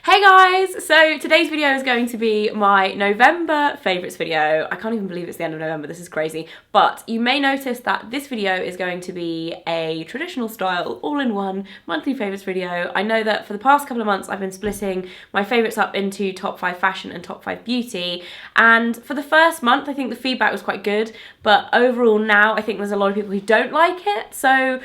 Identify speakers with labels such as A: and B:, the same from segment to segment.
A: Hey guys! So today's video is going to be my November favourites video. I can't even believe it's the end of November, this is crazy. But you may notice that this video is going to be a traditional style, all-in-one monthly favourites video. I know that for the past couple of months I've been splitting my favourites up into top 5 fashion and top 5 beauty. And for the first month I think the feedback was quite good, but overall now I think there's a lot of people who don't like it. So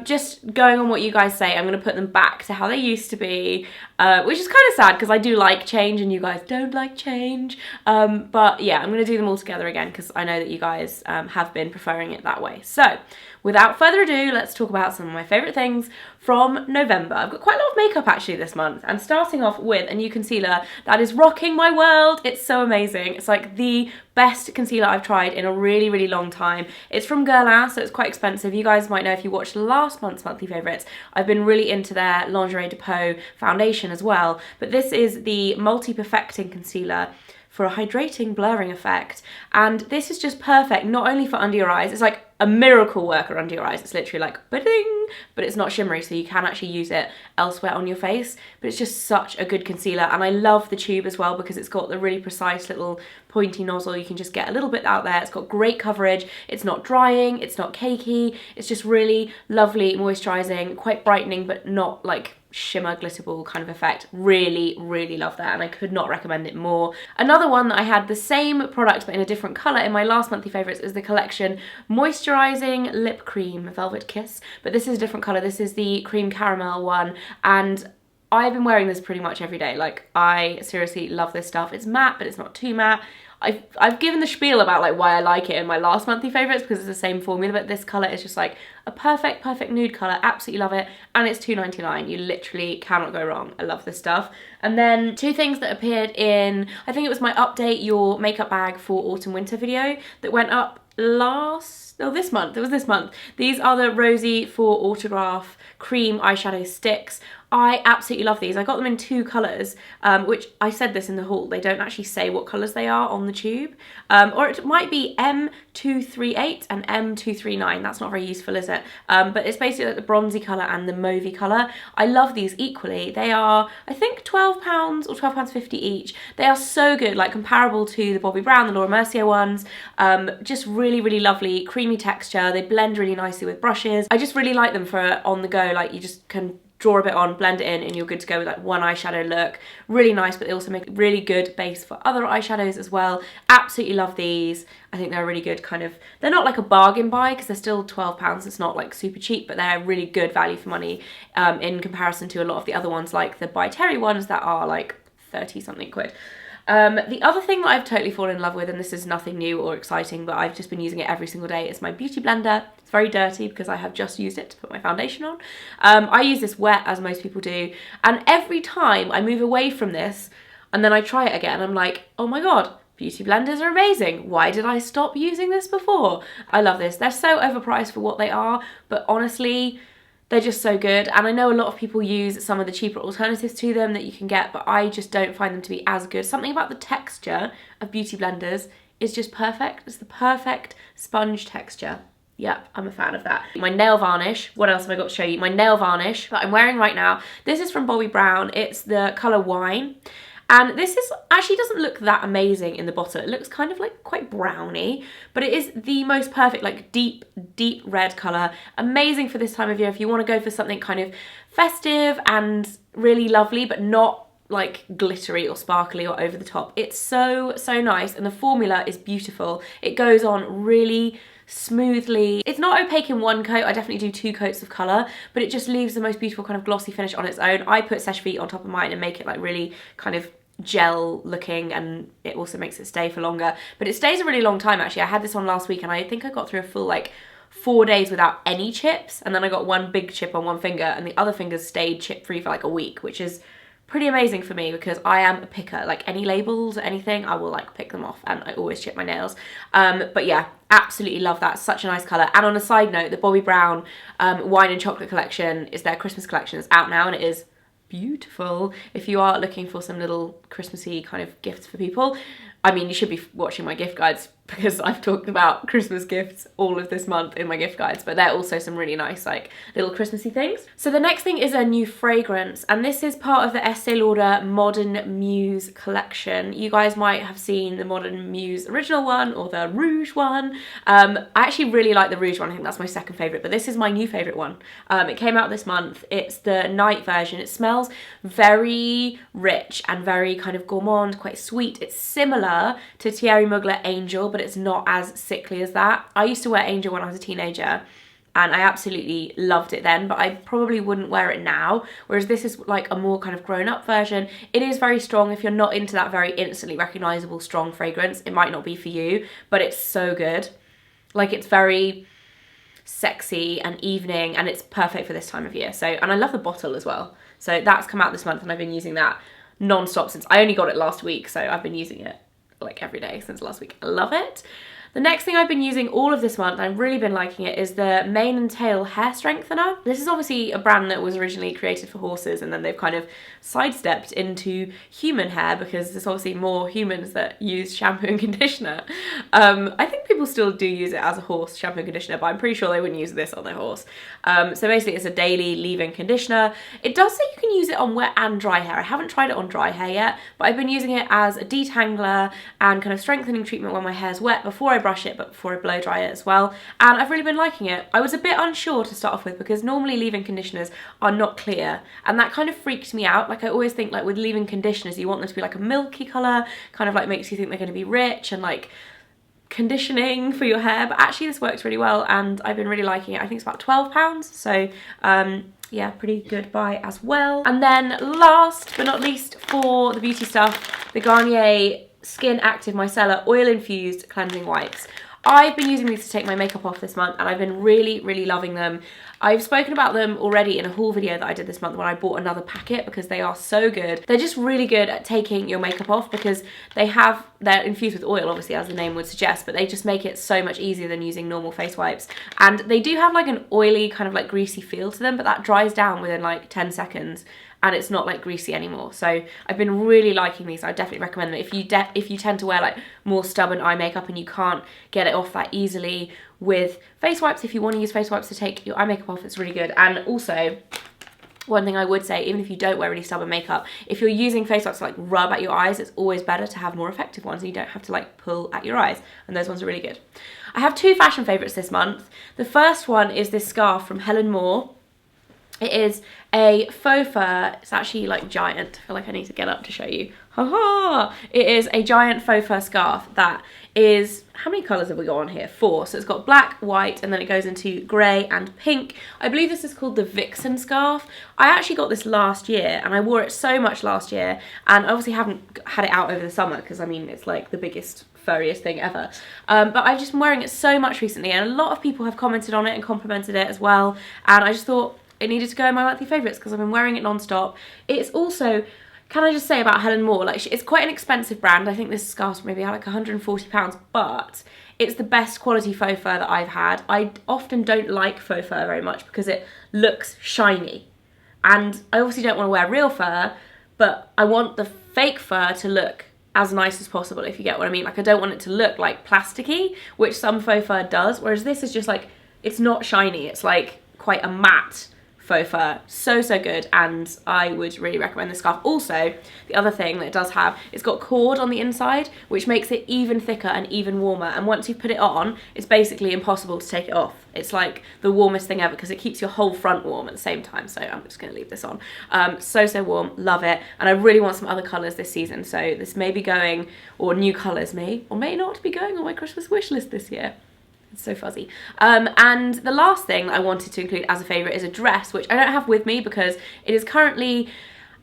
A: just going on what you guys say, I'm going to put them back to how they used to be. Which is kind of sad because I do like change and you guys don't like change. But yeah, I'm going to do them all together again because I know that you guys have been preferring it that way. So without further ado, let's talk about some of my favourite things from November. I've got quite a lot of makeup actually this month, and starting off with a new concealer that is rocking my world. It's so amazing. It's like the best concealer I've tried in a really, really long time. It's from Guerlain, so it's quite expensive. You guys might know if you watched last month's monthly favourites, I've been really into their Lingerie Depot foundation as well. But this is the Multi-Perfecting Concealer for a hydrating blurring effect, and this is just perfect not only for under your eyes. It's like a miracle worker under your eyes. It's literally like ba-ding, but it's not shimmery, so you can actually use it elsewhere on your face. But it's just such a good concealer, and I love the tube as well because it's got the really precise little pointy nozzle. You can just get a little bit out there. It's got great coverage. It's not drying, it's not cakey. It's just really lovely, moisturizing, quite brightening, but not like shimmer glitterball kind of effect. Really, really love that, and I could not recommend it more. Another one that I had the same product but in a different colour in my last monthly favourites is the collection Moisturising Lip Cream Velvet Kiss, but this is a different colour. This is the cream caramel one, and I've been wearing this pretty much every day. Like, I seriously love this stuff. It's matte, but it's not too matte. I've given the spiel about like why I like it in my last monthly favourites because it's the same formula, but this colour is just like a perfect nude colour. Absolutely love it, and it's £2.99. You literally cannot go wrong. I love this stuff. And then two things that appeared in, I think it was my update your makeup bag for autumn winter video that went up this month. It was this month. These are the Rosie for Autograph Cream Eyeshadow Sticks. I absolutely love these. I got them in two colours, which I said this in the haul. They don't actually say what colours they are on the tube. Or it might be M238 and M239. That's not very useful, is it? But it's basically like the bronzy colour and the mauvey colour. I love these equally. They are, I think, £12 or £12.50 each. They are so good, like comparable to the Bobbi Brown, the Laura Mercier ones. Just really, really lovely, creamy texture. They blend really nicely with brushes. I just really like them for on the go. Like, you just can draw a bit on, blend it in, and you're good to go with like one eyeshadow look. Really nice, but they also make a really good base for other eyeshadows as well. Absolutely love these. I think they're a really good kind of, they're not like a bargain buy because they're still £12. It's not like super cheap, but they're really good value for money in comparison to a lot of the other ones like the By Terry ones that are like 30 something quid. The other thing that I've totally fallen in love with, and this is nothing new or exciting, but I've just been using it every single day, is my beauty blender. It's very dirty because I have just used it to put my foundation on. I use this wet, as most people do, and every time I move away from this and then I try it again, I'm like, oh my god, beauty blenders are amazing. Why did I stop using this before? I love this. They're so overpriced for what they are, but honestly, they're just so good. And I know a lot of people use some of the cheaper alternatives to them that you can get, but I just don't find them to be as good. Something about the texture of beauty blenders is just perfect. It's the perfect sponge texture. Yep, I'm a fan of that. My nail varnish, what else have I got to show you? My nail varnish that I'm wearing right now. This is from Bobbi Brown. It's the colour Wine. And this is actually doesn't look that amazing in the bottle. It looks kind of like quite browny, but it is the most perfect, like deep red colour. Amazing for this time of year if you want to go for something kind of festive and really lovely, but not like glittery or sparkly or over the top. It's so nice, and the formula is beautiful. It goes on really smoothly. It's not opaque in one coat. I definitely do 2 coats of colour, but it just leaves the most beautiful kind of glossy finish on its own. I put Seche Vite on top of mine and make it like really kind of gel looking, and it also makes it stay for longer. But it stays a really long time actually. I had this on last week and I think I got through a full like 4 days without any chips, and then I got one big chip on one finger and the other fingers stayed chip free for like a week, which is pretty amazing for me because I am a picker. Like any labels or anything, I will like pick them off, and I always chip my nails. But yeah, absolutely love that. Such a nice colour. And on a side note, the Bobbi Brown Wine and Chocolate collection is their Christmas collection. It's out now and it is beautiful. If you are looking for some little Christmassy kind of gifts for people, I mean, you should be watching my gift guides because I've talked about Christmas gifts all of this month in my gift guides, but they're also some really nice like little Christmassy things. So the next thing is a new fragrance, and this is part of the Estee Lauder Modern Muse collection. You guys might have seen the Modern Muse original one or the Rouge one. I actually really like the Rouge one. I think that's my second favourite, but this is my new favourite one. It came out this month. It's the night version. It smells very rich and very kind of gourmand, quite sweet. It's similar to Thierry Mugler Angel, but it's not as sickly as that. I used to wear Angel when I was a teenager and I absolutely loved it then, but I probably wouldn't wear it now, whereas this is like a more kind of grown-up version. It is very strong. If you're not into that very instantly recognisable strong fragrance, it might not be for you, but it's so good. Like, it's very sexy and evening, and it's perfect for this time of year. So, and I love the bottle as well. So that's come out this month and I've been using that non-stop since I only got it last week, so I've been using it like every day since last week. I love it. The next thing I've been using all of this month, I've really been liking it, is the Mane and Tail Hair Strengthener. This is obviously a brand that was originally created for horses, and then they've kind of sidestepped into human hair because there's obviously more humans that use shampoo and conditioner. I think people still do use it as a horse shampoo and conditioner, but I'm pretty sure they wouldn't use this on their horse. So basically it's a daily leave-in conditioner. It does say you can use it on wet and dry hair. I haven't tried it on dry hair yet, but I've been using it as a detangler and kind of strengthening treatment when my hair's wet before I brush it, but before I blow dry it as well, and I've really been liking it. I was a bit unsure to start off with because normally leave-in conditioners are not clear, and that kind of freaked me out. Like, I always think like with leave-in conditioners you want them to be like a milky colour, kind of like makes you think they're going to be rich and like conditioning for your hair, but actually this works really well and I've been really liking it. I think it's about £12, so yeah, pretty good buy as well. And then last but not least for the beauty stuff, the Garnier Skin Active Micellar Oil-Infused Cleansing Wipes. I've been using these to take my makeup off this month and I've been really, really loving them. I've spoken about them already in a haul video that I did this month when I bought another packet because they are so good. They're just really good at taking your makeup off because they're infused with oil, obviously, as the name would suggest, but they just make it so much easier than using normal face wipes. And they do have like an oily kind of like greasy feel to them, but that dries down within like 10 seconds. And it's not like greasy anymore. So I've been really liking these. I definitely recommend them if you tend to wear like more stubborn eye makeup and you can't get it off that easily with face wipes. If you want to use face wipes to take your eye makeup off, it's really good. And also, one thing I would say, even if you don't wear really stubborn makeup, if you're using face wipes to like rub at your eyes, it's always better to have more effective ones and you don't have to like pull at your eyes, and those ones are really good. I have two fashion favourites this month. The first one is this scarf from Helen. It is a faux fur. It's actually like giant. I feel like I need to get up to show you. Ha! It is a giant faux fur scarf that is, how many colours have we got on here? 4. So it's got black, white, and then it goes into grey and pink. I believe this is called the Vixen scarf. I actually got this last year and I wore it so much last year, and I obviously haven't had it out over the summer because I mean it's like the biggest furriest thing ever, but I've just been wearing it so much recently and a lot of people have commented on it and complimented it as well, and I just thought it needed to go in my monthly favourites because I've been wearing it non-stop. It's also, can I just say about Helen, like it's quite an expensive brand. I think this scarf's maybe like £140, but it's the best quality faux fur that I've had. I often don't like faux fur very much because it looks shiny, and I obviously don't want to wear real fur, but I want the fake fur to look as nice as possible, if you get what I mean. Like, I don't want it to look like plasticky, which some faux fur does, whereas this is just like, it's not shiny, it's like quite a matte faux fur. So good, and I would really recommend this scarf. Also, the other thing that it does have, it's got cord on the inside, which makes it even thicker and even warmer, and once you put it on, it's basically impossible to take it off. It's like the warmest thing ever because it keeps your whole front warm at the same time, so I'm just going to leave this on. So warm, love it, and I really want some other colours this season, so this may be going, or new colours may or may not be going on my Christmas wish list this year. It's so fuzzy. And the last thing that I wanted to include as a favourite is a dress, which I don't have with me because it is currently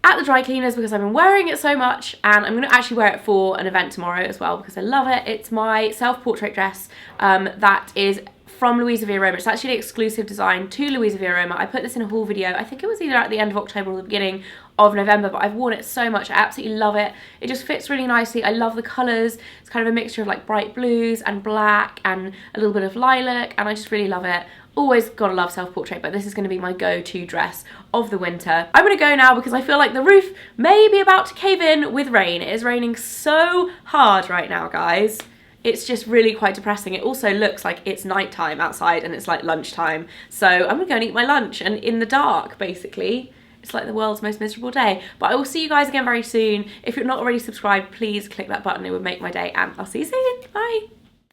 A: at the dry cleaners because I've been wearing it so much, and I'm going to actually wear it for an event tomorrow as well because I love it. It's my self-portrait dress that is from Louisa V Aroma. It's actually an exclusive design to Louisa V Aroma. I put this in a haul video. I think it was either at the end of October or the beginning of November, but I've worn it so much. I absolutely love it. It just fits really nicely. I love the colours. It's kind of a mixture of like bright blues and black and a little bit of lilac, and I just really love it. Always gotta love self-portrait, but this is gonna be my go-to dress of the winter. I'm gonna go now because I feel like the roof may be about to cave in with rain. It is raining so hard right now, guys. it's just really quite depressing. It also looks like it's nighttime outside and it's like lunchtime. So I'm gonna go and eat my lunch, and in the dark, basically. It's like the world's most miserable day. But I will see you guys again very soon. If you're not already subscribed, please click that button. It would make my day, and I'll see you soon. Bye.